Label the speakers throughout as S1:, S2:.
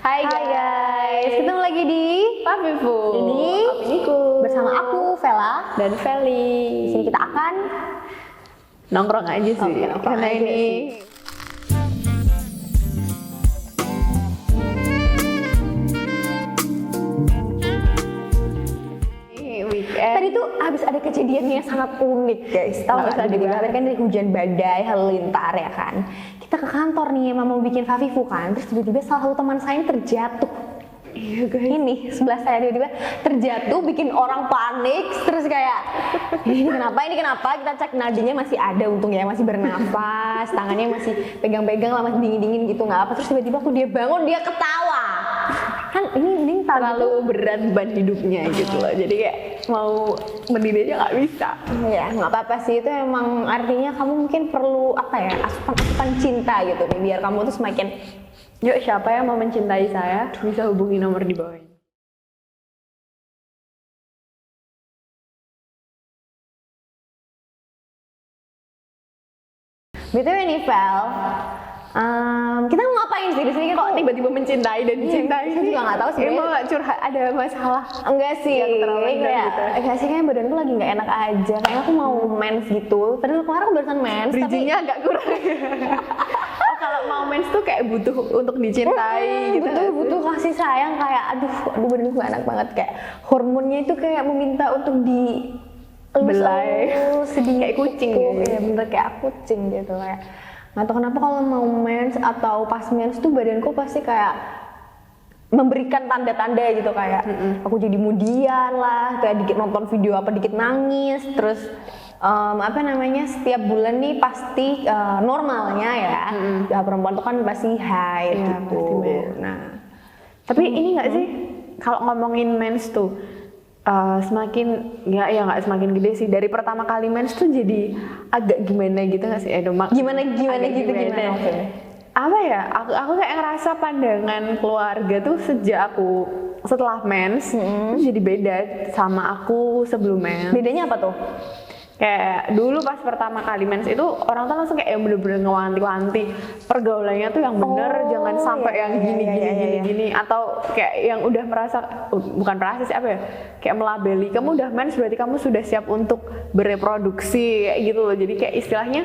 S1: Hai guys, ketemu lagi di
S2: Pavifu.
S1: Ini
S2: Opiniku
S1: bersama aku Vela
S2: dan Feli.
S1: Di sini kita akan
S2: Nongkrong aja sih.
S1: Oke, nongkrong
S2: Karena
S1: aja
S2: ini
S1: sih.
S2: weekend.
S1: Tadi tuh habis ada kejadian yang sangat unik guys. Tahu
S2: Nggak
S1: nggak?
S2: usah
S1: Jadi
S2: dibahas.
S1: kemarin kan dari hujan badai halilintar ya kan. Kita ke kantor nih emang mau bikin Favifu kan. Terus tiba-tiba salah satu teman saya ini terjatuh.
S2: Iya guys.
S1: Ini sebelah saya tiba-tiba terjatuh bikin orang panik. Terus kayak ini kenapa kita cek nadinya masih ada, untungnya masih bernafas, tangannya masih pegang-pegang lah, masih dingin-dingin gitu nggak apa. Terus tiba-tiba waktu dia bangun dia ketawa. Kan ini
S2: Terlalu berat beban hidupnya gitu loh. Jadi kayak mau berdiri aja nggak bisa.
S1: ya nggak apa-apa sih, itu emang artinya kamu mungkin perlu apa ya, asupan cinta gitu nih, biar kamu tuh semakin.
S2: Yuk, siapa yang mau mencintai saya bisa hubungi nomor di bawah ini.
S1: BTW nih Vel, kita mau ngapain sih di sini?
S2: Kok tiba-tiba mencintai dan dicintai
S1: saya
S2: sih?
S1: juga nggak tahu sebenarnya.
S2: Emang nggak curhat, ada masalah?
S1: Enggak sih,
S2: Yang terlalu
S1: kayak
S2: gitu.
S1: enggak sih, kayaknya badanku lagi nggak enak aja. Kayak aku mau mens gitu. Tadi kemarin aku barusan mens, tapi
S2: Bridgingnya agak kurang. Oh, kalau mau mens tuh kayak butuh untuk dicintai gitu.
S1: butuh kasih sayang, kayak aduh badanku nggak enak banget, kayak hormonnya itu kayak meminta untuk di
S2: Belai.
S1: sedih
S2: Kayak kucing
S1: ya, bener kayak kucing gitu. Kayak nggak tahu kenapa kalau mau mens atau pas mens tuh badanku pasti kayak memberikan tanda-tanda gitu, kayak aku jadi mudian lah, kayak dikit nonton video apa dikit nangis, terus setiap bulan nih pasti normalnya ya perempuan tuh kan pasti haid
S2: Iya,
S1: gitu.
S2: pasti mens.
S1: Nah,
S2: Tapi ini nggak sih, kalau ngomongin mens tuh semakin nggak semakin gede sih, dari pertama kali mens tuh jadi agak gimana gitu nggak sih?
S1: gimana
S2: agak
S1: gitu gimana maksudnya?
S2: Apa ya? Aku kayak ngerasa pandangan keluarga tuh sejak aku setelah mens tuh jadi beda sama aku sebelum mens.
S1: Bedanya apa tuh?
S2: Kayak dulu pas pertama kali mens itu orang tuh langsung kayak bener-bener ngewanti-wanti pergaulannya tuh yang bener, jangan sampai yang gini atau kayak yang udah merasa bukan merasa sih, apa ya, kayak melabeli kamu udah mens berarti kamu sudah siap untuk bereproduksi kayak gitu loh. Jadi kayak istilahnya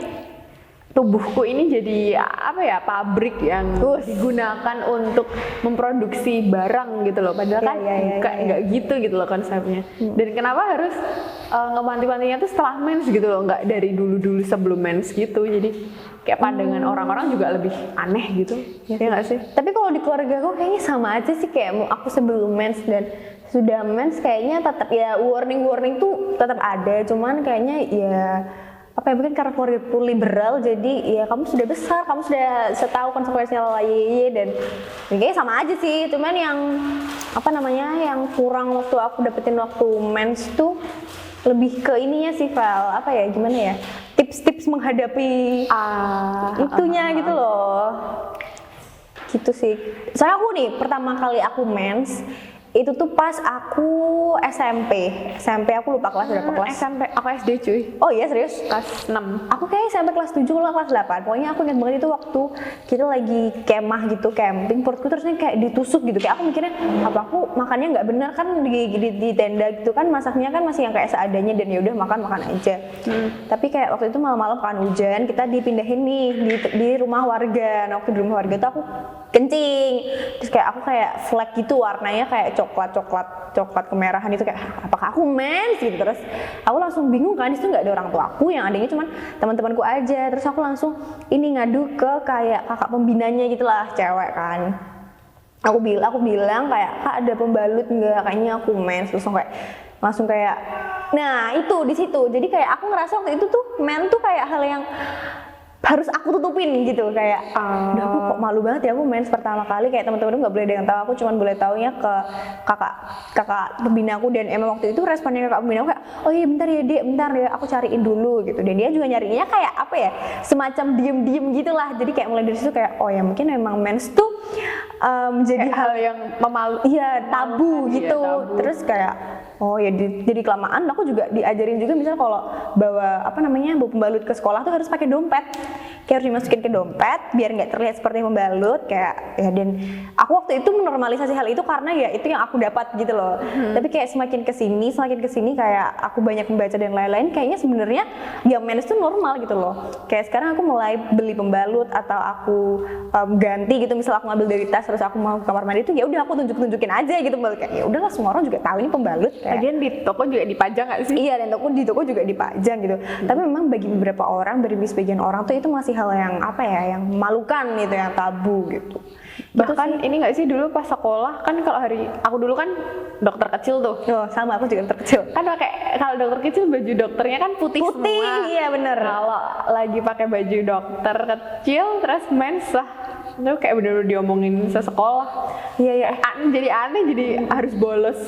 S2: tubuhku ini jadi apa ya, pabrik yang digunakan untuk memproduksi barang gitu loh, padahal kan nggak gitu loh konsepnya. Dan kenapa harus ngewanti-wantinya tuh setelah mens gitu loh, nggak dari dulu sebelum mens gitu. Jadi kayak pandangan orang-orang juga lebih aneh gitu, ya nggak sih?
S1: Tapi kalau di keluarga aku kayaknya sama aja sih, kayak mau aku sebelum mens dan sudah mens kayaknya tetap ya warning tuh tetap ada, cuman kayaknya ya apa ya, mungkin karena keluargaku liberal, jadi ya kamu sudah besar, kamu sudah tahu konsekuensinya dan kayaknya sama aja sih. Cuman yang yang kurang waktu aku dapetin waktu mens tuh lebih ke ininya sih Val, apa ya, gimana ya, tips-tips menghadapi itunya gitu loh, gitu sih. Soalnya aku nih pertama kali aku mens itu tuh pas aku SMP aku lupa kelas berapa kelas.
S2: SMP, aku SD cuy.
S1: Oh iya, serius?
S2: Kelas 6.
S1: Aku kayak SMP kelas 7 kalau kelas 8. Pokoknya aku ingat banget itu waktu kita lagi kemah gitu, camping, perutku terusnya kayak ditusuk gitu. Kayak aku mikirnya, apa aku makannya nggak benar kan di tenda gitu kan, masaknya kan masih yang kayak seadanya dan ya udah makan aja. Tapi kayak waktu itu malam-malam kan hujan, kita dipindahin nih di rumah warga. Nah, waktu di rumah warga tuh aku kencing. Terus kayak aku kayak flek gitu, warnanya kayak coklat kemerahan itu, kayak apakah aku mens gitu. Terus aku langsung bingung kan, itu nggak ada orang tua aku, yang adanya cuman teman-temanku aja. Terus aku langsung ini ngadu ke kayak kakak pembinanya gitulah, cewek kan. Aku bilang kayak, kak ada pembalut nggak, kayaknya aku mens. Terus langsung kayak nah itu di situ. Jadi kayak aku ngerasa waktu itu tuh men tuh kayak hal yang harus aku tutupin gitu, kayak udah aku kok malu banget ya aku mens pertama kali, kayak teman-teman nggak boleh ada yang tahu, aku cuman boleh taunya ke kakak pembina aku. Dan emang waktu itu responnya kakak pembina aku kayak, oh iya bentar ya aku cariin dulu gitu. Dan dia juga nyariinnya kayak apa ya, semacam diem gitulah. Jadi kayak mulai dari situ kayak, oh ya mungkin memang mens tuh jadi hal yang tabu gitu. Tabu. Terus kayak oh ya jadi kelamaan aku juga diajarin juga, misal kalau bawa bawa pembalut ke sekolah tuh harus pakai dompet. kayak harus dimasukin ke dompet biar nggak terlihat seperti pembalut kayak ya. Dan aku waktu itu menormalisasi hal itu karena ya itu yang aku dapat gitu loh. Tapi kayak semakin kesini kayak aku banyak membaca dan lain-lain, kayaknya sebenarnya ya mens itu normal gitu loh. Kayak sekarang aku mulai beli pembalut atau aku ganti gitu, misal aku ngambil dari tas terus aku mau ke kamar mandi itu ya udah aku tunjukin aja gitu, kayak ya udahlah semua orang juga tahu ini pembalut.
S2: Lagian di toko juga dipajang nggak sih?
S1: Iya, dan di toko juga dipajang gitu. Tapi memang bagi beberapa orang, bagi sebagian orang tuh itu masih hal yang apa ya, yang memalukan gitu, yang tabu gitu.
S2: Bahkan ini nggak sih dulu pas sekolah kan, kalau aku dulu kan dokter kecil tuh.
S1: Oh, sama aku juga dokter kecil.
S2: Kan pakai, kalau dokter kecil baju dokternya kan putih semua.
S1: Iya bener.
S2: Kalau lagi pakai baju dokter kecil terus mens lah, itu kayak bener-bener diomongin sesekolah.
S1: Iya.
S2: Jadi aneh, jadi harus bolos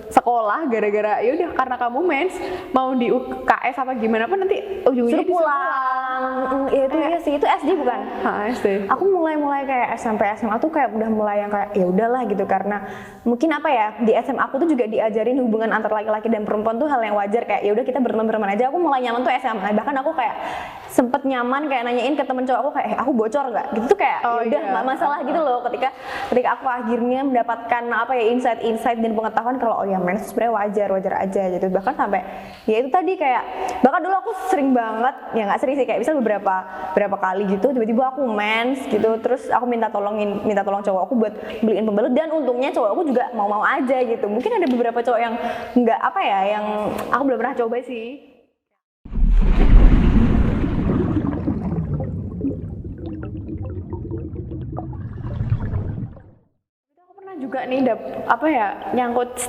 S2: sekolah gara-gara ya udah karena kamu mens, mau di UKS apa gimana pun nanti ujung-ujungnya
S1: suruh pulang. Ya itu iya sih, itu SD bukan?
S2: SD.
S1: Aku mulai kayak SMP SMA tuh kayak udah mulai yang kayak ya udahlah gitu, karena mungkin apa ya, di SMA aku tuh juga diajarin hubungan antara laki-laki dan perempuan tuh hal yang wajar, kayak ya udah kita berteman aja. Aku mulai nyaman tuh SMA. Bahkan aku kayak sempet nyaman kayak nanyain ke temen cowok aku kayak aku bocor nggak gitu tuh, kayak ya udah nggak masalah gitu loh. Ketika aku akhirnya mendapatkan apa ya, insight dan pengetahuan kalau oh ya mens sebenarnya wajar aja gitu. Bahkan sampai ya itu tadi kayak, bahkan dulu aku sering banget, ya nggak sering sih, kayak bisa beberapa kali gitu tiba-tiba aku mens gitu, terus aku minta tolong cowok aku buat beliin pembalut, dan untungnya cowok aku juga mau aja gitu. Mungkin ada beberapa cowok yang nggak apa ya, yang aku belum pernah coba sih.
S2: Juga nih apa ya, nyangkut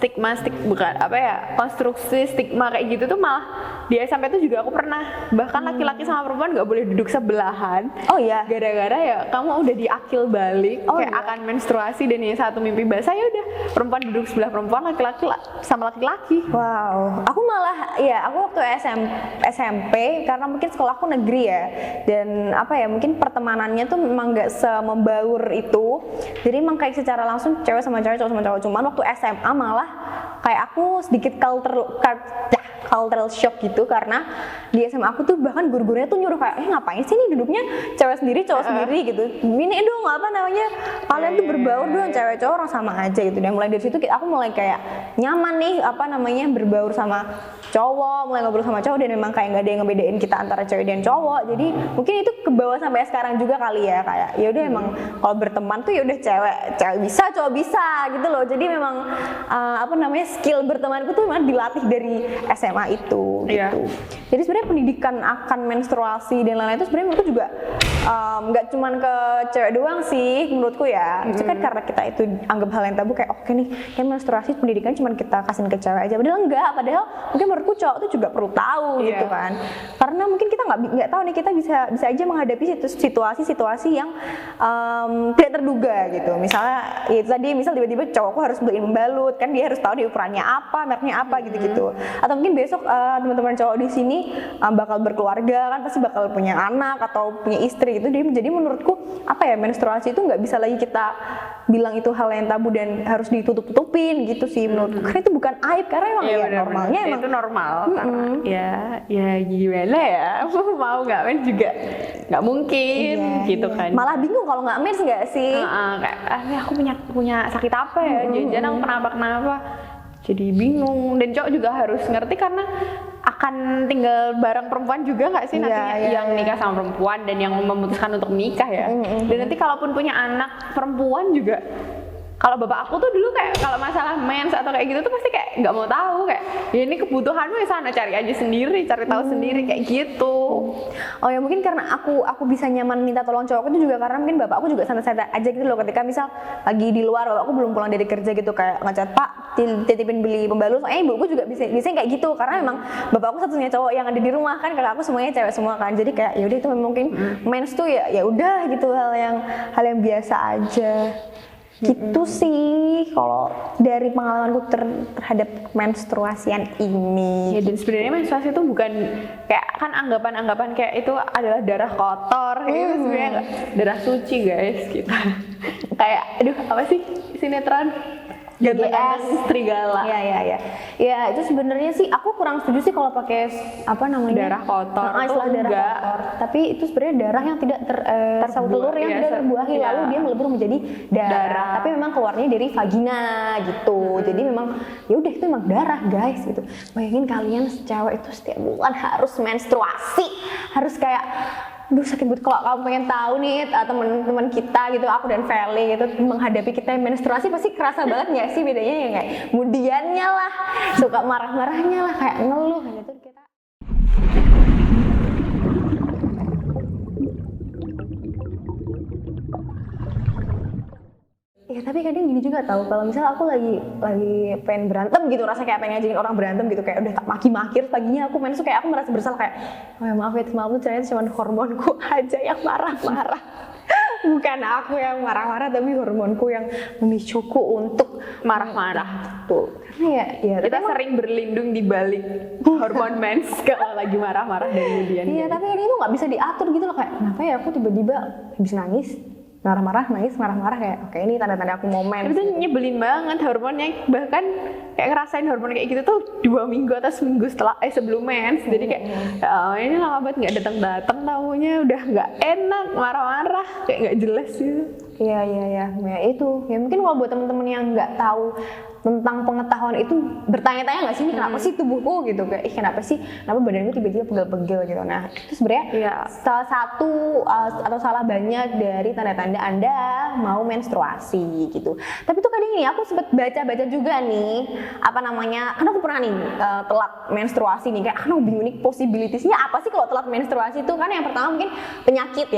S2: bukan apa ya, konstruksi stigma kayak gitu tuh malah di SMP tuh juga aku pernah, bahkan laki-laki sama perempuan nggak boleh duduk sebelahan.
S1: Oh iya,
S2: gara-gara ya kamu udah diakil balik kayak akan menstruasi dan yang satu mimpi basah, ya udah perempuan duduk sebelah perempuan, laki-laki sama laki-laki.
S1: Wow, aku malah ya aku waktu SMP karena mungkin sekolahku negeri ya, dan apa ya, mungkin pertemanannya tuh memang nggak semembaur itu, jadi emang kayak secara langsung cewek sama cewek, cowok sama cowok. Cuman waktu SMA malah kayak aku sedikit cultural shock gitu, karena di SMA aku tuh bahkan guru-gurunya tuh nyuruh kayak ngapain sih nih duduknya cewek sendiri cowok sendiri gitu, ini dong apa namanya, kalian tuh berbaur dong, cewek cowok orang sama aja gitu. Dan mulai dari situ aku mulai kayak nyaman nih apa namanya, berbaur sama cowok, mulai ngobrol sama cowok, dan memang kayak nggak ada yang ngebedain kita antara cewek dan cowok. Jadi mungkin itu ke bawah sampai sekarang juga kali ya, kayak ya udah emang kalau berteman tuh ya udah cewek bisa, cowok bisa gitu loh. Jadi memang apa namanya, skill bertemanku tuh memang dilatih dari SMA itu gitu. Jadi sebenarnya pendidikan akan menstruasi dan lain-lain itu sebenarnya menurutku juga nggak cuman ke cewek doang sih menurutku ya. Itu kan karena kita itu anggap hal yang tabu, kayak oke nih, kayak menstruasi pendidikan cuman kita kasihin ke cewek aja. Padahal enggak, padahal mungkin menurutku cowok tuh juga perlu tahu gitu kan. Karena mungkin kita nggak tahu nih, kita bisa aja menghadapi situasi yang tidak terduga gitu. Misalnya ya tadi, misal tiba-tiba cowokku harus beliin pembalut, kan dia harus tahu di ukurannya apa, mereknya apa gitu-gitu. Atau mungkin besok teman-teman cowok di sini bakal berkeluarga, kan pasti bakal punya anak atau punya istri gitu. Jadi menurutku apa ya, menstruasi itu nggak bisa lagi kita bilang itu hal yang tabu dan harus ditutup-tutupin gitu sih menurutku. Karena itu bukan aib, karena emang ya normalnya emang
S2: itu normal. Karena ya gimana ya, mau nggak mens juga nggak mungkin gitu kan.
S1: Malah bingung kalau nggak mens nggak sih?
S2: Kayak aku punya sakit apa ya, jangan aku kenapa. Jadi bingung, dan cowok juga harus ngerti karena akan tinggal bareng perempuan juga nggak sih nantinya, yang nikah sama perempuan dan yang memutuskan untuk menikah ya. Dan nanti kalaupun punya anak perempuan juga, kalau bapak aku tuh dulu kayak kalau masalah mens atau kayak gitu tuh pasti kayak nggak mau tahu, kayak ya ini kebutuhanmu ya sana cari aja sendiri, cari tahu sendiri kayak gitu.
S1: Oh ya, mungkin karena aku bisa nyaman minta tolong cowokku itu juga karena mungkin bapakku juga santai-santai aja gitu loh. Ketika misal lagi di luar, bapakku belum pulang dari kerja gitu, kayak ngechat, "Pak, titipin beli pembalut." Ibuku juga bisa kayak gitu karena emang bapakku satunya cowok yang ada di rumah, kan kakakku semuanya cewek semua kan. Jadi kayak ya udah, itu mungkin mens tuh ya udah gitu, hal yang biasa aja. Gitu sih kalau dari pengalamanku terhadap menstruasian ini.
S2: Ya, dan sebenarnya menstruasi itu bukan kayak kan anggapan kayak itu adalah darah kotor gitu. Sebenarnya enggak, darah suci guys gitu. Kayak aduh apa sih sinetron Ganteng-ganteng serigala.
S1: Ya itu sebenarnya sih aku kurang setuju sih kalau pakai apa namanya
S2: Darah kotor tuh
S1: istilah darah
S2: enggak.
S1: kotor. Tapi itu sebenarnya darah yang tidak sel telur yang
S2: iya,
S1: tidak terbuahi
S2: iya.
S1: lalu dia melebur menjadi darah. Tapi memang keluarnya dari vagina gitu. Jadi memang ya udah itu memang darah guys gitu. Bayangin kalian cewek itu setiap bulan harus menstruasi, harus kayak aduh sakit banget kalau kamu pengen tahu nih teman-teman kita gitu, aku dan Feli gitu menghadapi kita yang menstruasi pasti kerasa banget nggak sih bedanya ya kayak kemudiannya lah, suka marah-marahnya lah, kayak ngeluh gitu kita. Ya tapi kadang gini juga tahu kalau misalnya aku lagi pengen berantem gitu, rasa kayak pengen ngajakin orang berantem gitu, kayak udah tak maki-maki, terus paginya aku mens tuh kayak aku merasa bersalah kayak oh ya maaf ya semalam tuh ternyata cuma hormonku aja yang marah-marah. Bukan aku yang marah-marah tapi hormonku yang memicuku untuk
S2: Marah-marah.
S1: tuh. Karena ya
S2: Kita
S1: tapi emang-
S2: sering berlindung di balik hormon mens kalau lagi marah-marah dan kemudian.
S1: iya tapi ini tuh nggak bisa diatur gitu loh, kayak kenapa ya aku tiba-tiba habis nangis marah-marah nangis marah-marah kayak oke ini tanda-tanda aku momen.
S2: Itu nyebelin banget hormonnya, bahkan kayak ngerasain hormon kayak gitu tuh 2 minggu atau seminggu setelah sebelum mens. Jadi kayak ini lama banget nggak datang tamunya, udah nggak enak, marah-marah kayak nggak jelas gitu.
S1: Iya ya itu ya mungkin kalau buat temen-temen yang nggak tahu tentang pengetahuan itu bertanya-tanya nggak sih ini kenapa sih tubuhku gitu, kayak kenapa sih kenapa badanku tiba-tiba pegel-pegel gitu. Nah itu sebenarnya
S2: Iya.
S1: salah satu atau salah banyak dari tanda-tanda Anda mau menstruasi gitu. Tapi tuh kadang ini aku sempat baca-baca juga nih apa namanya, karena aku pernah nih telat menstruasi nih, kayak aku bingung nih possibilities-nya apa sih kalau telat menstruasi itu. Kan yang pertama mungkin penyakit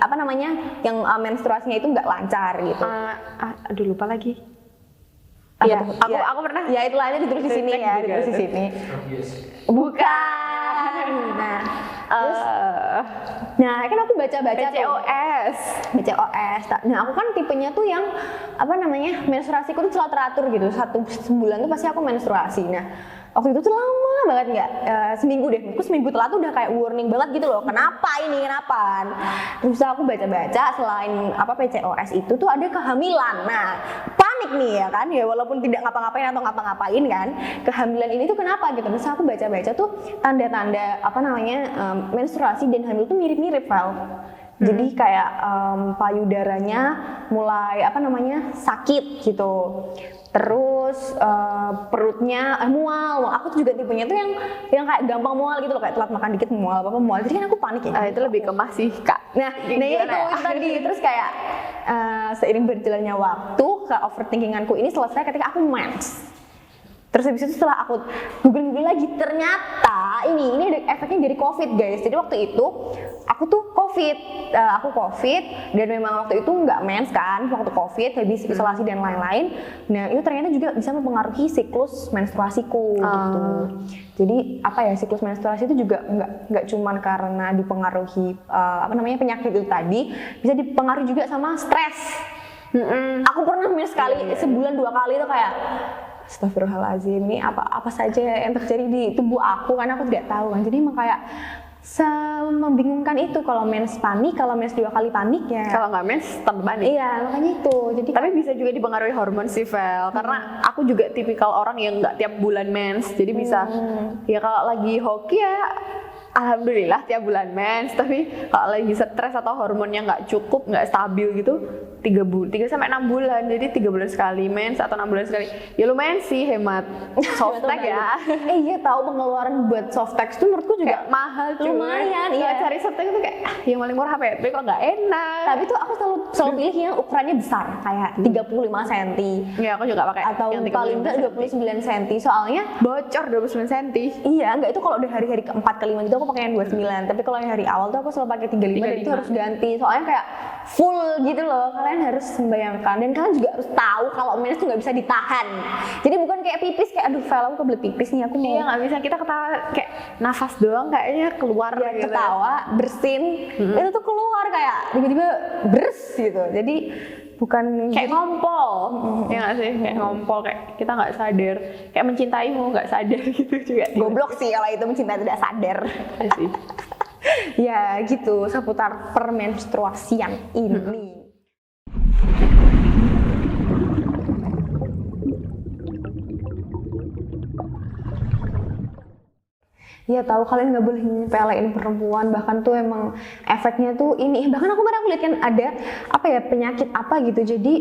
S1: apa namanya yang menstruasinya itu nggak lancar gitu.
S2: Aduh lupa lagi.
S1: Iya,
S2: Aku pernah.
S1: Ya itu lainnya ditulis di sini
S2: Cek
S1: ya,
S2: juga
S1: ditulis di
S2: tuh.
S1: sini. Bukan. Nah, terus, nah kan aku baca-baca tuh. PCOS. Nah aku kan tipenya tuh yang apa namanya menstruasiku tuh selalu teratur gitu. Satu sebulan tuh pasti aku menstruasi. Nah waktu itu tuh lama banget nggak seminggu deh. Aku seminggu telat tuh udah kayak warning banget gitu loh. Kenapa? Terus aku baca-baca selain apa PCOS itu tuh ada kehamilan. Nah panik nih ya kan ya, walaupun tidak ngapa-ngapain atau ngapa-ngapain kan, kehamilan ini tuh kenapa gitu. Terus aku baca-baca tuh tanda-tanda apa namanya menstruasi dan hamil tuh mirip-mirip Val. Jadi kayak payudaranya mulai apa namanya sakit gitu, terus perutnya mual. Aku tuh juga tipenya tuh yang kayak gampang mual gitu loh, kayak telat makan dikit mual apa mual. Jadi kan aku panik ya.
S2: Itu lebih ke masih Kak.
S1: Nah ya itu tadi. Terus kayak seiring berjalannya waktu ke overthinkinganku ini selesai ketika aku mens. Terus habis itu setelah aku google lagi ternyata ini ada efeknya dari COVID guys. Jadi waktu itu aku tuh aku COVID dan memang waktu itu nggak mens kan waktu COVID, habis isolasi dan lain-lain. Nah itu ternyata juga bisa mempengaruhi siklus menstruasiku gitu. Jadi apa ya, siklus menstruasi itu juga nggak cuman karena dipengaruhi apa namanya penyakit itu tadi, bisa dipengaruhi juga sama stres. Aku pernah mens sekali, sebulan 2 kali tuh kayak astagfirullahaladzim, ini apa saja yang terjadi di tubuh aku kan aku tidak tahu kan. Jadi emang kayak membingungkan itu kalau mens panik, kalau mens 2 kali panik ya.
S2: Kalau nggak mens tambah panik.
S1: Iya makanya itu. Jadi
S2: Tapi bisa juga dipengaruhi hormon sih Vel, karena aku juga tipikal orang yang nggak tiap bulan mens, jadi bisa ya kalau lagi hoki ya alhamdulillah tiap bulan mens, tapi kalau lagi stres atau hormonnya nggak cukup, nggak stabil gitu 3 sampai 6 bulan, jadi 3 bulan sekali mens atau 6 bulan sekali. Ya lumayan sih hemat softtek ya.
S1: Iya tahu pengeluaran buat softtek tuh menurutku juga
S2: Kayak mahal cuy.
S1: lumayan.
S2: Iya,
S1: Iya.
S2: cari softtek itu kayak yang paling murah apa ya? Tapi kok nggak enak.
S1: Tapi tuh aku selalu pilih yang ukurannya besar kayak 35 cm.
S2: Ya aku juga pakai
S1: Atau
S2: yang
S1: paling enggak 29 cm. Soalnya
S2: bocor 29 cm.
S1: iya, enggak itu kalau udah hari-hari ke-4 ke-5 gitu aku pakai yang 29. Tapi kalau yang hari awal tuh aku selalu pakai 35 dan itu
S2: 35.
S1: harus ganti. Soalnya kayak full gitu loh. Kalian harus membayangkan dan kalian juga harus tahu kalau mens tuh nggak bisa ditahan. Jadi bukan kayak pipis kayak aduh Vel aku kebelet pipis nih aku mau.
S2: Iya nggak bisa, kita ketawa kayak nafas doang kayaknya keluar
S1: Ya,
S2: gitu.
S1: ketawa, bersin, itu tuh keluar kayak tiba-tiba bers gitu. Jadi bukan
S2: Kayak ngompol, ya nggak sih? Kayak ngompol, kayak kita nggak sadar, kayak mencintaimu nggak sadar gitu juga.
S1: goblok sih kalau itu mencintai tidak sadar.
S2: Iya sih.
S1: Ya gitu seputar permenstruasian ini. Iya tahu, kalian nggak boleh nyepelein perempuan, bahkan tuh emang efeknya tuh ini, bahkan aku lihat kan ada apa ya, penyakit apa gitu, jadi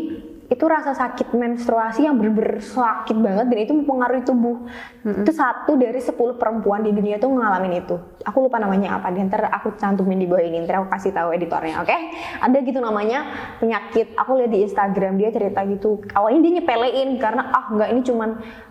S1: itu rasa sakit menstruasi yang bener-bener sakit banget dan itu mempengaruhi tubuh. Itu 1 dari 10 perempuan di dunia tuh ngalamin itu. Aku lupa namanya apa, ntar aku cantumin di bawah ini, ntar aku kasih tahu editornya, oke? Ada gitu namanya penyakit, aku lihat di Instagram dia cerita gitu. Awalnya dia nyepelein karena enggak, ini cuman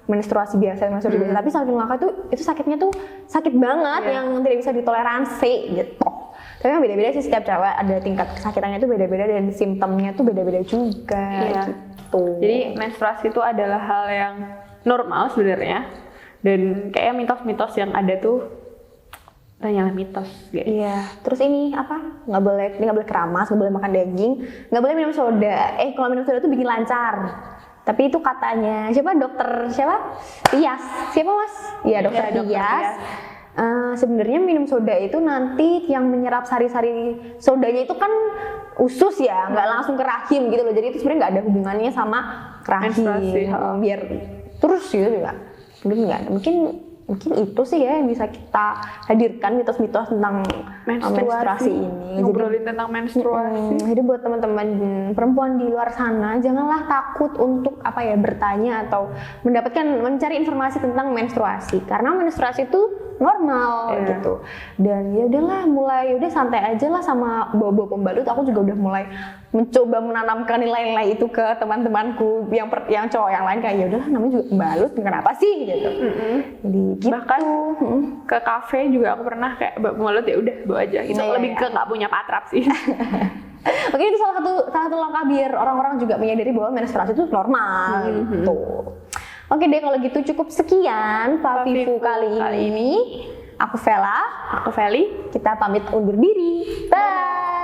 S1: menstruasi biasa, tapi saking langka itu sakitnya tuh sakit banget yang tidak bisa ditoleransi gitu. Tapi yang beda-beda sih, setiap cewek ada tingkat kesakitannya itu beda-beda dan simptomnya tuh beda-beda juga gitu.
S2: Jadi menstruasi itu adalah hal yang normal sebenarnya, dan kayak mitos-mitos yang ada tuh hanyalah mitos guys.
S1: Iya, terus ini apa? Nggak boleh keramas, nggak boleh makan daging, nggak boleh minum soda. Kalau minum soda tuh bikin lancar. Tapi itu katanya dokter Tias, siapa mas? Iya dokter Tias. Sebenarnya minum soda itu nanti yang menyerap sari-sari sodanya itu kan usus ya, nggak langsung ke rahim gitu loh. Jadi itu sebenarnya nggak ada hubungannya sama rahim. Biar terus gitu juga. Mungkin itu sih ya yang bisa kita hadirkan, mitos-mitos tentang menstruasi ini.
S2: Ngobrolin tentang menstruasi.
S1: Jadi buat teman-teman perempuan di luar sana, janganlah takut untuk bertanya atau mencari informasi tentang menstruasi, karena menstruasi itu normal gitu. Dan ya udahlah, udah santai aja lah sama bawa-bawa pembalut. Aku juga udah mulai mencoba menanamkan nilai-nilai itu ke teman-temanku yang cowok yang lain, kayak ya udahlah namanya juga pembalut, kenapa sih gitu. Jadi gitu.
S2: Bahkan ke kafe juga aku pernah kayak bawa pembalut, ya udah bawa aja. Itu lebih ke nggak punya patrap sih.
S1: Oke, itu salah satu langkah biar orang-orang juga menyadari bahwa menstruasi itu normal gitu. Oke deh, kalau gitu cukup sekian Pavivu kali ini. Aku Vela,
S2: aku Feli.
S1: Kita pamit undur diri. Bye.